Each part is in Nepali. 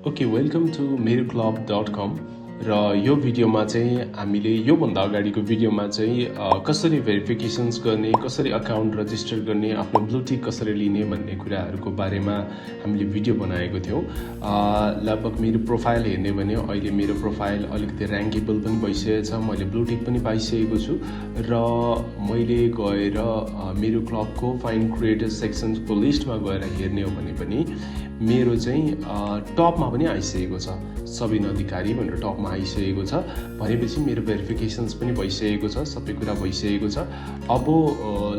ओके वेलकम टु मेरो क्लब.com र यो भिडियोमा चाहिँ हामीले योभन्दा अगाडिको भिडियोमा चाहिँ कसरी भेरिफिकेसन्स गर्ने, कसरी अकाउन्ट रजिस्टर गर्ने, आफ्नो ब्लू टिक कसरी लिने भन्ने कुराहरूको बारेमा हामीले भिडियो बनाएको थियौँ। लगभग मेरो प्रोफाइल हेर्ने भने अहिले मेरो प्रोफाइल अलिकति र्याङ्केबल पनि भइसकेको छ, मैले ब्लू टिक पनि पाइसकेको छु र मैले गएर मेरो क्लबको फाइन्ड क्रिएटर्स सेक्सनको लिस्टमा गएर हेर्ने हो भने पनि मेरो चाहिँ टपमा पनि आइसकेको छ, सबिन अधिकारी भनेर टपमा आइसकेको छ। भनेपछि मेरो भेरिफिकेसन्स पनि भइसकेको छ, सबै कुरा भइसकेको छ। अब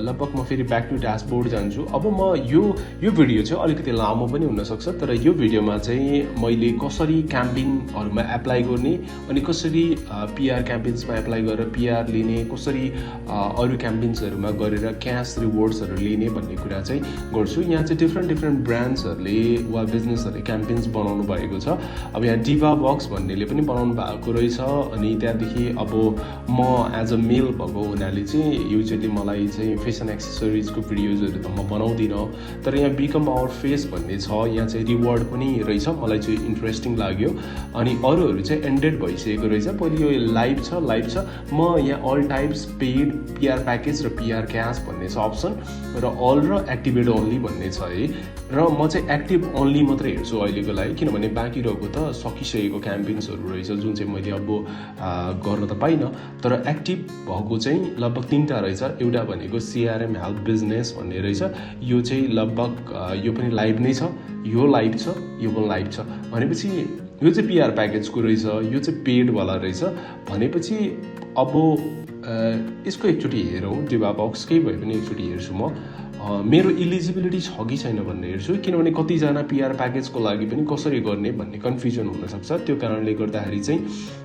लगभग म फेरि ब्याक टु ड्यासबोर्ड जान्छु। अब म यो भिडियो चाहिँ अलिकति लामो पनि हुनसक्छ, तर यो भिडियोमा चाहिँ मैले कसरी क्याम्पेनहरूमा एप्लाई गर्ने अनि कसरी पिआर क्याम्पेन्समा एप्लाई गरेर पिआर लिने, कसरी अरू क्याम्पेन्सहरूमा गरेर क्यास रिवार्ड्सहरू लिने भन्ने कुरा चाहिँ गर्छु। यहाँ चाहिँ डिफ्रेन्ट ब्रान्ड्सहरूले वा बिजनेसहरूले क्याम्पेन्स बनाउनु भएको छ। अब यहाँ डिभा बक्स भन्नेले पनि बनाउनु भएको रहेछ। अनि त्यहाँदेखि अब म एज अ मेल भएको हुनाले चाहिँ युजली मलाई चाहिँ फेसन एक्सेसरिजको भिडियोजहरू त म बनाउँदिनँ, तर यहाँ बिकम आवर फेस भन्ने छ, यहाँ चाहिँ रिवार्ड पनि रहेछ, मलाई चाहिँ इन्ट्रेस्टिङ लाग्यो। अनि अरूहरू चाहिँ एन्डेड भइसकेको रहेछ। पहिले यो लाइभ छ, म यहाँ all types paid PR package र पिआर क्यास भन्ने छ अप्सन, र अल र एक्टिभेट ओन्ली भन्ने छ है। र म चाहिँ एक्टिभ ओन्ली मात्रै हेर्छु अहिलेको लागि, किनभने बाँकी रहेको त सकिसकेको क्याम्पेन्सहरू रहेछ जुन चाहिँ मैले अब गर्न त पाइनँ। तर एक्टिभ भएको चाहिँ लगभग 3टा रहेछ। एउटा भनेको सिआरएम हेल्प बिजनेस भन्ने रहेछ, यो चाहिँ लगभग यो पनि लाइभ नै छ, यो लाइभ छ, यो पनि लाइभ छ। भनेपछि यो चाहिँ पिआर प्याकेजको रहेछ, यो चाहिँ पेडवाला रहेछ। भनेपछि अब यसको एकचोटि हेरौँ, डिभा बक्स केही भए पनि एकचोटि हेर्छु म। मेरो इलिजिबिलिटी छ कि छैन भन्ने हेर्छु, किनभने कतिजना पिआर प्याकेजको लागि पनि कसरी गर्ने भन्ने कन्फ्युजन हुनसक्छ। त्यो कारणले गर्दाखेरि चाहिँ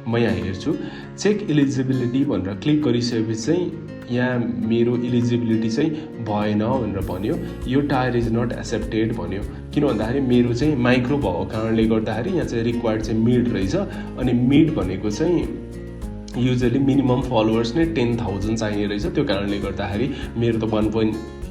म यहाँ हेर्छु चेक इलिजिबिलिटी भनेर क्लिक गरिसकेपछि चाहिँ यहाँ मेरो इलिजिबिलिटी चाहिँ भएन भनेर भन्यो, यो टायर इज नट एक्सेप्टेड भन्यो। किन भन्दाखेरि मेरो चाहिँ माइक्रो भएको कारणले गर्दाखेरि यहाँ चाहिँ रिक्वायर्ड चाहिँ मिड रहेछ। अनि मिड भनेको चाहिँ युजली मिनिमम फलोवर्स नै 10,000 चाहिने रहेछ। त्यो कारणले गर्दाखेरि मेरो त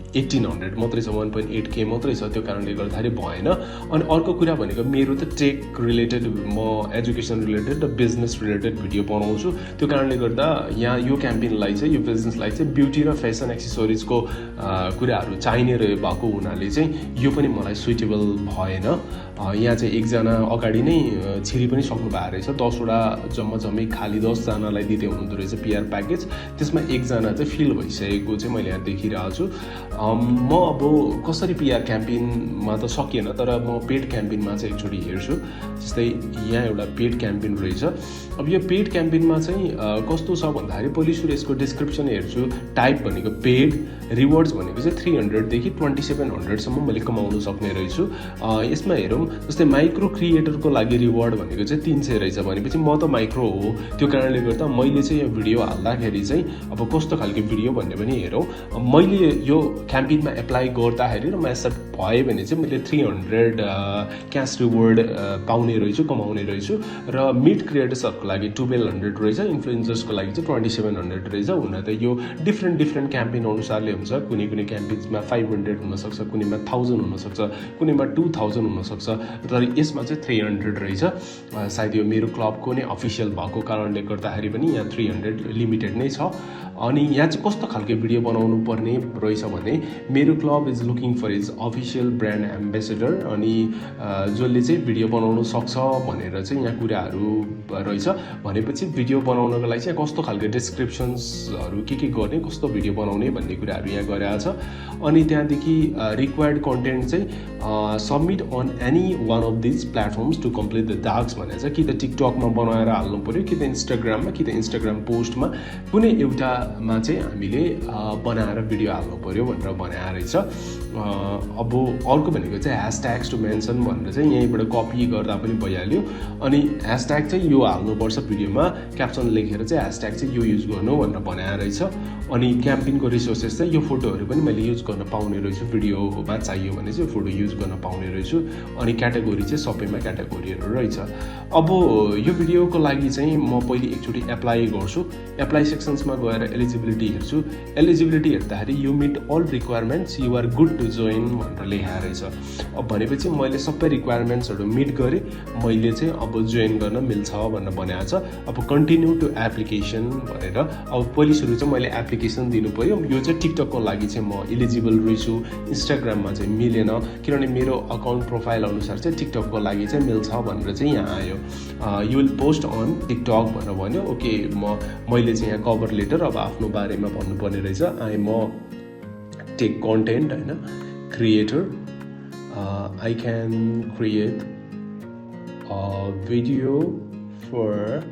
1.1800 मात्रै छ, 1.8K मात्रै छ, त्यो कारणले गर्दाखेरि भएन। अनि अर्को कुरा भनेको मेरो त टेक रिलेटेड, म एजुकेसन रिलेटेड र बिजनेस रिलेटेड भिडियो बनाउँछु। त्यो कारणले गर्दा यहाँ यो क्याम्पेनलाई चाहिँ, यो बिजनेसलाई चाहिँ ब्युटी र फेसन एक्सेसरिजको कुराहरू चाहिने भएको हुनाले चाहिँ यो पनि मलाई सुइटेबल भएन। यहाँ चाहिँ एकजना अगाडि नै छिरी पनि सक्नु भएको रहेछ, 10वटा जम्मै खाली 10जनालाई दिँदै हुनुहुँदो रहेछ पिआर प्याकेज। त्यसमा एकजना चाहिँ फिल भइसकेको चाहिँ मैले यहाँ देखिरहेको छु। म अब कसरी पिआर क्याम्पेनमा त सकिएन, तर म पेड क्याम्पेनमा चाहिँ एकचोटि हेर्छु। जस्तै यहाँ एउटा पेड क्याम्पेन रहेछ। अब यो पेड क्याम्पेनमा चाहिँ कस्तो छ भन्दाखेरि पहिले सुरु यसको डिस्क्रिप्सन हेर्छु। टाइप भनेको पेड, रिवार्ड्स भनेको चाहिँ 300 देखि 2700 सम्म मैले कमाउनु सक्ने रहेछु। यसमा हेरौँ, जस्तै माइक्रो क्रिएटरको लागि रिवार्ड भनेको चाहिँ 300 रहेछ। भनेपछि म त माइक्रो हो, त्यो कारणले गर्दा मैले चाहिँ यो भिडियो हाल्दाखेरि चाहिँ अब कस्तो खालको भिडियो भन्ने पनि हेरौँ। मैले यो क्याम्पेनमा एप्लाई गर्दाखेरि र म एक्सेप्ट भएँ भने चाहिँ मैले 300 क्यास रिवार्ड पाउने रहेछु, कमाउने रहेछु। र मिड क्रिएटर्सहरूको लागि 1200 रहेछ, इन्फ्लुएन्सर्सको लागि चाहिँ 2700 रहेछ। हुन त यो डिफ्रेन्ट क्याम्पेन अनुसारले हुन्छ। कुनै क्याम्पेन्समा 500 हुनसक्छ, कुनैमा 1000 हुनसक्छ, कुनैमा 2000 हुनसक्छ, तर यसमा चाहिँ 300 रहेछ। सायद यो मेरो क्लबको नै अफिसियल भएको कारणले गर्दाखेरि पनि यहाँ 300 लिमिटेड नै छ। अनि यहाँ चाहिँ कस्तो खालको भिडियो बनाउनु पर्ने रहेछ भने Mero Club is looking for is official brand ambassador, अनि जसले चाहिँ भिडियो बनाउनु सक्छ भनेर चाहिँ यहाँ कुराहरू रहेछ। भनेपछि भिडियो बनाउनको लागि चाहिँ कस्तो खालको डिस्क्रिप्सन्सहरू के गर्ने, कस्तो भिडियो बनाउने भन्ने कुराहरू यहाँ गरेको छ। अनि त्यहाँदेखि रिक्वायर्ड कन्टेन्ट चाहिँ submit on any one of these platforms to complete the task भनेर चाहिँ कि त टिकटकमा बनाएर हाल्नु पऱ्यो, कि त इन्स्टाग्राममा, कि त इन्स्टाग्राम पोस्टमा, कुनै एउटामा चाहिँ हामीले बनाएर भिडियो हाल्नु पऱ्यो भनेर बनाएर रहेछ। अब अर्को भनेको चाहिँ ह्यासट्याग्स टु मेन्सन भनेर चाहिँ यहीँबाट कपी गर्दा पनि भइहाल्यो। अनि ह्यासट्याग चाहिँ यो हाल्नुपर्छ भिडियोमा, क्याप्सन लेखेर चाहिँ ह्यासट्याग चाहिँ यो युज गर्नु भनेर बनाएर रहेछ। अनि क्याम्पेनको रिसोर्सेस चाहिँ यो फोटोहरू पनि मैले युज गर्न पाउने रहेछु, भिडियोमा चाहियो भने चाहिँ फोटो युज गर्न पाउने रहेछु। अनि क्याटेगोरी चाहिँ सबैमा क्याटेगोरीहरू रहेछ। अब यो भिडियोको लागि चाहिँ म पहिले एकचोटि एप्लाई गर्छु। एप्लाई सेक्सन्समा गएर एलिजिबिलिटी हेर्छु। एलिजिबिलिटी हेर्दाखेरि you meet all requirements, you are good to join भनेर लेखाएर रहेछ। अब भनेपछि मैले सबै रिक्वायरमेन्ट्सहरू मिट गरेँ, मैले चाहिँ अब जोइन गर्न मिल्छ भनेर भनेको छ। अब कन्टिन्यू टु एप्लिकेसन भनेर अब पहिले सुरु चाहिँ मैले एप्लिकेसन दिनु पर्यो। यो चाहिँ टिकटकको लागि चाहिँ म इलिजिबल रहेछु, इन्स्टाग्राममा चाहिँ मिलेन, किनभने मेरो अकाउन्ट प्रोफाइल अनुसार चाहिँ टिकटकको लागि चाहिँ मिल्छ भनेर चाहिँ यहाँ आयो। You will post on TikTok भनेर भन्यो। ओके, मैले चाहिँ यहाँ कभर लेटर अब आफ्नो बारेमा भन्नुपर्ने रहेछ। आई म टेक कन्टेन्ट होइन, creator, I can create video for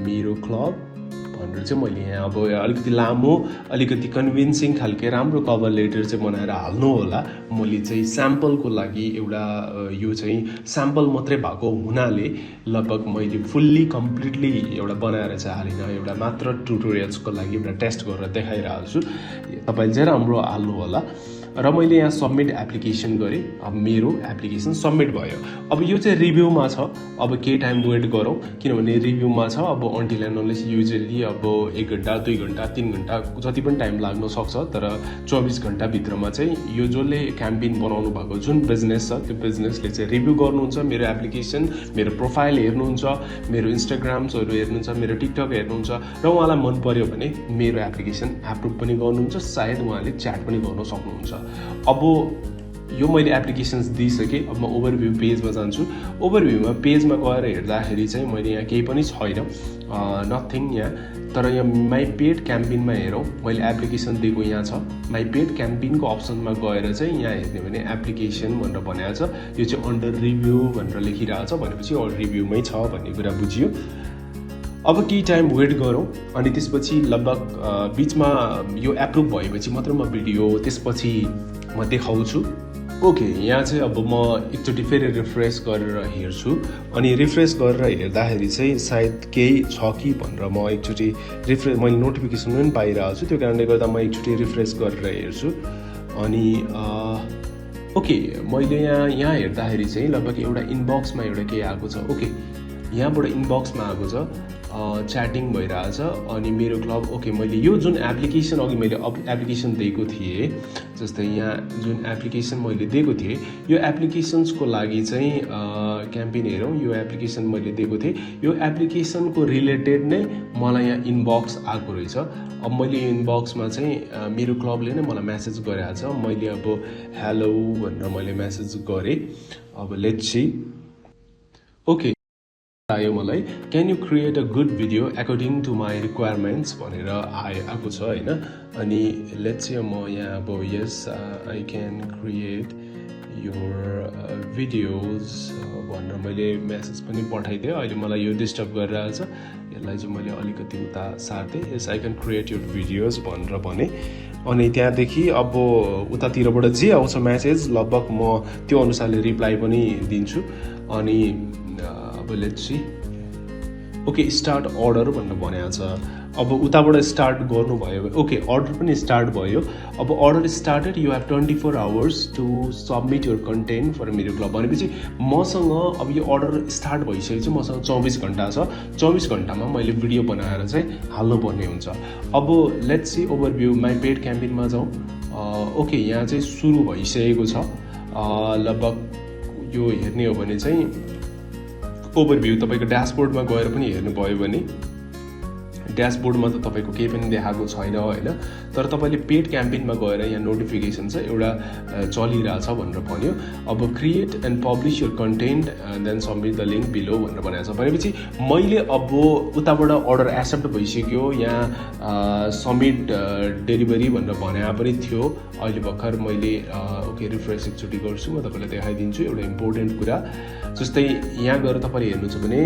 Mero Club भनेर चाहिँ मैले यहाँ अब अलिकति लामो, अलिकति कन्भिन्सिङ खालके राम्रो कभर लेटर चाहिँ बनाएर हाल्नु होला। मैले चाहिँ स्याम्पलको लागि एउटा यो चाहिँ स्याम्पल मात्रै भएको हुनाले लगभग मैले फुल्ली कम्प्लिटली एउटा बनाएर चाहिँ हालिनँ, एउटा मात्र ट्युटोरियल्सको लागि एउटा टेस्ट गरेर देखाइरहेको छु। तपाईँले चाहिँ राम्रो हाल्नु होला। र मैले यहाँ सबमिट एप्लिकेसन गरेँ। अब मेरो एप्लिकेसन सबमिट भयो। अब यो चाहिँ रिभ्यूमा छ, अब केही टाइम वेट गरौँ, किनभने रिभ्यूमा छ। अब अन्टिल एन्ड अनलेस युजली अब 1 घन्टा 2 घन्टा 3 घन्टा जति पनि टाइम लाग्न सक्छ, तर 24 घन्टाभित्रमा चाहिँ यो जसले क्याम्पेन बनाउनु भएको जुन बिजनेस छ त्यो बिजनेसले चाहिँ रिभ्यू गर्नुहुन्छ, मेरो एप्लिकेसन, मेरो प्रोफाइल हेर्नुहुन्छ, मेरो इन्स्टाग्राम्सहरू हेर्नुहुन्छ, मेरो टिकटक हेर्नुहुन्छ, र उहाँलाई मन पर्यो भने मेरो एप्लिकेसन एप्रुभ पनि गर्नुहुन्छ, सायद उहाँले च्याट पनि गर्न सक्नुहुन्छ। अब यो मैले एप्लिकेसन्स दिइसकेँ। अब म ओभरभ्यू पेजमा जान्छु। ओभरभ्यूमा पेजमा गएर हेर्दाखेरि चाहिँ मैले यहाँ केही पनि छैन, नथिङ यहाँ। तर यहाँ माई पेड क्याम्पेनमा हेरौँ, मैले एप्लिकेसन दिएको यहाँ छ। माई पेड क्याम्पेनको अप्सनमा गएर चाहिँ यहाँ हेर्ने भने एप्लिकेसन भनेर भनेको छ। यो चाहिँ अन्डर रिभ्यू भनेर लेखिरहेको छ, भनेपछि रिभ्यूमै छ भन्ने कुरा बुझियो। अब केही टाइम वेट गरौँ, अनि त्यसपछि लगभग बिचमा यो एप्रुभ भएपछि मात्र म भिडियो त्यसपछि म देखाउँछु। ओके, यहाँ चाहिँ अब म एकचोटि फेरि रिफ्रेस गरेर हेर्छु, अनि रिफ्रेस गरेर हेर्दाखेरि चाहिँ सायद केही छ कि भनेर म एकचोटि रिफ्रेस, मैले नोटिफिकेसन पनि पाइरहेको छु, त्यो कारणले गर्दा म एकचोटि रिफ्रेस गरेर हेर्छु। अनि ओके, मैले यहाँ हेर्दाखेरि चाहिँ लगभग एउटा इनबक्समा एउटा केही आएको छ। ओके, यहाँबाट इनबक्समा आएको छ, च्याटिङ भइरहेछ, अनि मेरो क्लब। ओके, मैले यो जुन एप्लिकेसन अघि मैले एप्लिकेसन दिएको थिएँ, जस्तै यहाँ जुन एप्लिकेसन मैले दिएको थिएँ, यो एप्लिकेसन्सको लागि चाहिँ क्याम्पेन हेरौँ। यो एप्लिकेसन मैले दिएको थिएँ, यो एप्लिकेसनको रिलेटेड नै मलाई यहाँ इनबक्स आएको रहेछ। अब मैले यो इनबक्समा चाहिँ मेरो क्लबले नै मलाई म्यासेज गरेको छ। मैले अब हेलो भनेर मैले म्यासेज गरेँ। अब लेट्स सी। ओके, आयो मलाई, can you create a good video according to my requirements भनेर आएको छ होइन। अनि लेट्स से म यहाँ अब yes I can create your videos भनेर मैले म्यासेज पनि पठाइदिएँ। अहिले मलाई यो डिस्टर्ब गरिरहेको छ, यसलाई चाहिँ मैले अलिकति उता सार्दै yes I can create your videos भनेर भने। अनि त्यहाँदेखि अब उतातिरबाट जे आउँछ म्यासेज लगभग म त्यो अनुसारले रिप्लाई पनि दिन्छु। अनि अब let's C. Okay, start order भनेर भनेको छ। अब उताबाट स्टार्ट गर्नुभयो, ओके अर्डर पनि स्टार्ट भयो। अब order started, you have 24 hours to submit your content for Mero Club भनेपछि मसँग अब यो अर्डर स्टार्ट भइसकेपछि मसँग 24 घन्टा छ। 24 घन्टामा मैले भिडियो बनाएर चाहिँ हाल्नुपर्ने हुन्छ। अब let's see overview my paid क्याम्पेनमा जाउँ। ओके, यहाँ चाहिँ सुरु भइसकेको छ। लगभग यो हेर्ने हो भने चाहिँ ओभरभ्यू तपाईँको ड्यासबोर्डमा गएर पनि हेर्नुभयो भने ड्यासबोर्डमा त तपाईँको केही पनि देखाएको छैन होइन। तर तपाईँले पेड क्याम्पेनमा गएर यहाँ नोटिफिकेसन छ एउटा चलिरहेछ भनेर भन्यो। अब create and publish your content then submit the link below भनेर भनेको छ। भनेपछि मैले अब उताबाट अर्डर एक्सेप्ट भइसक्यो, यहाँ सबमिट डेलिभरी भनेर भने पनि थियो। अहिले भर्खर मैले ओके रिफ्रेस एकचोटि गर्छु, म तपाईँलाई देखाइदिन्छु एउटा इम्पोर्टेन्ट कुरा। जस्तै यहाँ गएर तपाईँले हेर्नुहुन्छ भने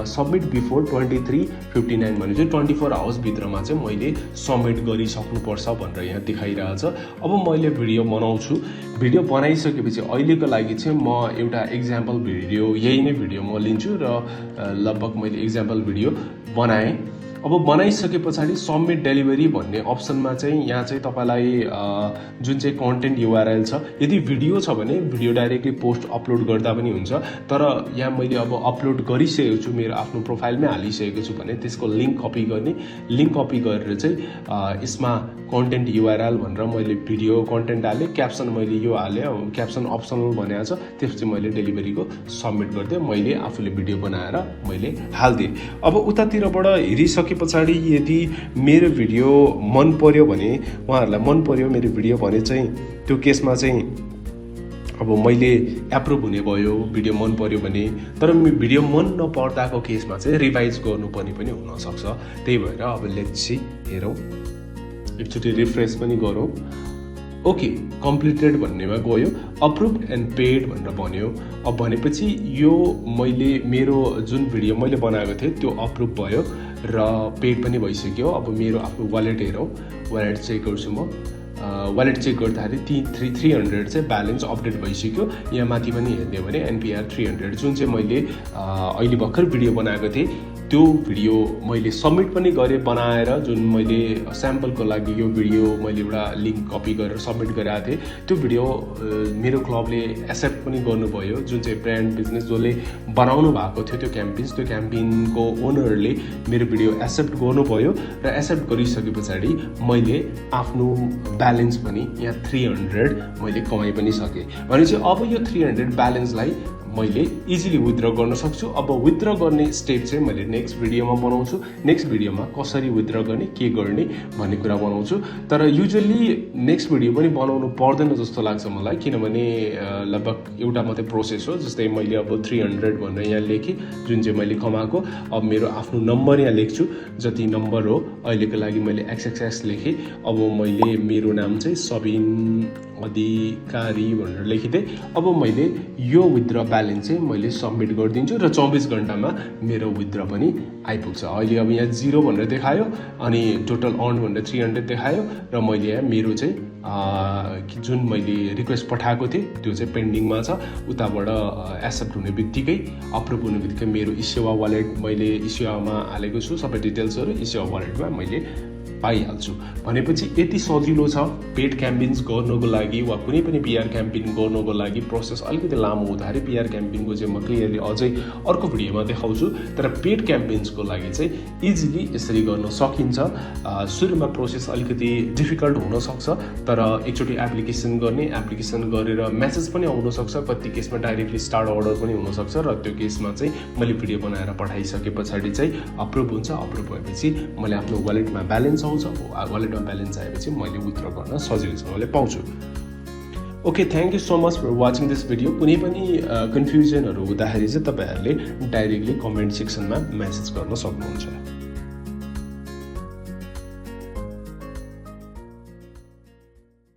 सबमिट बिफोर 23:59 भनेपछि 24 आवर्सभित्रमा चाहिँ मैले सबमिट गरिसक्नुपर्छ भनेर यहाँ देखाइरहेछ। अब मैले भिडियो बनाउँछु। भिडियो बनाइसकेपछि अहिलेको लागि चाहिँ म एउटा एक्जाम्पल भिडियो, यही नै भिडियो म लिन्छु र लगभग मैले एक्जाम्पल भिडियो बनाएँ। अब बनाइसके पछाडि सबमिट डेलिभरी भन्ने अप्सनमा चाहिँ यहाँ चाहिँ तपाईँलाई जुन चाहिँ कन्टेन्ट युआरएल छ, यदि भिडियो छ भने भिडियो डाइरेक्टली पोस्ट अपलोड गर्दा पनि हुन्छ। तर यहाँ मैले अब अपलोड गरिसकेको छु, मेरो आफ्नो प्रोफाइलमै हालिसकेको छु भने त्यसको लिङ्क कपी गर्ने, लिङ्क कपी गरेर चाहिँ यसमा कन्टेन्ट युआरएल भनेर मैले भिडियो कन्टेन्ट हालेँ, क्याप्सन मैले यो हालेँ, क्याप्सन अप्सनल भनेको छ, त्यसपछि मैले डेलिभरीको सबमिट गरिदिएँ। मैले आफूले भिडियो बनाएर मैले हालिदिएँ। अब उतातिरबाट हेरिसके पछाडि यदि मेरो भिडियो मन पर्यो भने, उहाँहरूलाई मन पर्यो मेरो भिडियो भने चाहिँ त्यो केसमा चाहिँ अब मैले एप्रुभ हुने भयो, भिडियो मन पर्यो भने। तर भिडियो मन नपर्दाको केसमा चाहिँ रिभाइज गर्नुपर्ने पनि हुनसक्छ। त्यही भएर अब लेट्स सी, हेरौँ एकचोटि रिफ्रेस पनि गरौँ। ओके, कम्प्लिटेड भन्नेमा गयो, अप्रुभड एन्ड पेड भनेर भन्यो। अब भनेपछि यो मैले मेरो जुन भिडियो मैले बनाएको थिएँ त्यो अप्रुभ भयो र पेड पनि भइसक्यो। अब मेरो आफ्नो वालेट हेरौँ, वालेट चेक गर्छु म। वालेट चेक गर्दाखेरि 300 चाहिँ ब्यालेन्स अपडेट भइसक्यो। यहाँ माथि पनि हेर्ने भने एनपिआर 300 जुन चाहिँ मैले अहिले भर्खर भिडियो बनाएको थिएँ त्यो भिडियो मैले सबमिट पनि गरेँ बनाएर। जुन मैले स्याम्पलको लागि यो भिडियो मैले एउटा लिङ्क कपी गरेर सबमिट गरेको थिएँ, त्यो भिडियो मेरो क्लबले एक्सेप्ट पनि गर्नुभयो। जुन चाहिँ ब्रान्ड बिजनेस जसले बनाउनु भएको थियो त्यो क्याम्पेनको ओनरले मेरो भिडियो एक्सेप्ट गर्नुभयो र एक्सेप्ट गरिसके पछाडि मैले आफ्नो ब्यालेन्स पनि यहाँ 300 मैले कमाइ पनि सकेँ। भनेपछि अब यो 300 ब्यालेन्सलाई मैले इजिली विथड्र गर्न सक्छु। अब विथड्र गर्ने स्टेप चाहिँ मैले नेक्स्ट भिडियोमा बनाउँछु। नेक्स्ट भिडियोमा कसरी विथड्र गर्ने, के गर्ने भन्ने कुरा बनाउँछु। तर युजुअली नेक्स्ट भिडियो पनि बनाउनु पर्दैन जस्तो लाग्छ मलाई, किनभने लगभग एउटा मात्रै प्रोसेस हो। जस्तै मैले अब 300 भनेर यहाँ लेखेँ जुन चाहिँ मैले कमाएको। अब मेरो आफ्नो नम्बर यहाँ लेख्छु, जति नम्बर हो अहिलेको लागि मैले XXX लेखेँ। अब मैले मेरो नाम चाहिँ सबिन अधिकारी भनेर लेखिदिएँ। अब मैले यो विथड्र ब्यालेन्स चाहिँ मैले सबमिट गरिदिन्छु र 24 घन्टामा मेरो विथड्र पनि आइपुग्छ। अहिले अब यहाँ 0 भनेर देखायो अनि टोटल अर्न भनेर 300 देखायो र मैले यहाँ मेरो चाहिँ जुन मैले रिक्वेस्ट पठाएको थिएँ त्यो चाहिँ पेन्डिङमा छ। उताबाट एक्सेप्ट हुने बित्तिकै, अप्रुभ हुने बित्तिकै मेरो इसेवा वालेट मैले इसेवामा हालेको छु, सबै डिटेल्सहरू इसेवा वालेटमा मैले पाइहाल्छु। भनेपछि यति सजिलो छ पेड क्याम्पेन्स गर्नको लागि वा कुनै पनि पिआर क्याम्पेन गर्नको लागि। प्रोसेस अलिकति लामो हुँदाखेरि पिआर क्याम्पेनको चाहिँ म क्लियरली अझै अर्को भिडियोमा देखाउँछु। तर पेड क्याम्पेन्सको लागि चाहिँ इजिली यसरी गर्न सकिन्छ। सुरुमा प्रोसेस अलिकति डिफिकल्ट हुनसक्छ, तर एकचोटि एप्लिकेसन गरेर म्यासेज पनि आउनसक्छ। कति केसमा डाइरेक्टली स्टार्ट अर्डर पनि हुनसक्छ र त्यो केसमा चाहिँ मैले भिडियो बनाएर पठाइसके पछाडि चाहिँ अप्रुभ हुन्छ। अप्रुभ भएपछि मैले आफ्नो वालेटमा ब्यालेन्स वालेटमा ब्यालेन्स आएपछि मैले विथड्र गर्न सजिलोसँगले पाउँछु। Okay, thank you so much for watching this video. कुनै पनि कन्फ्युजनहरू हुँदाखेरि चाहिँ तपाईँहरूले डाइरेक्टली कमेन्ट सेक्सनमा मेसेज गर्न सक्नुहुन्छ।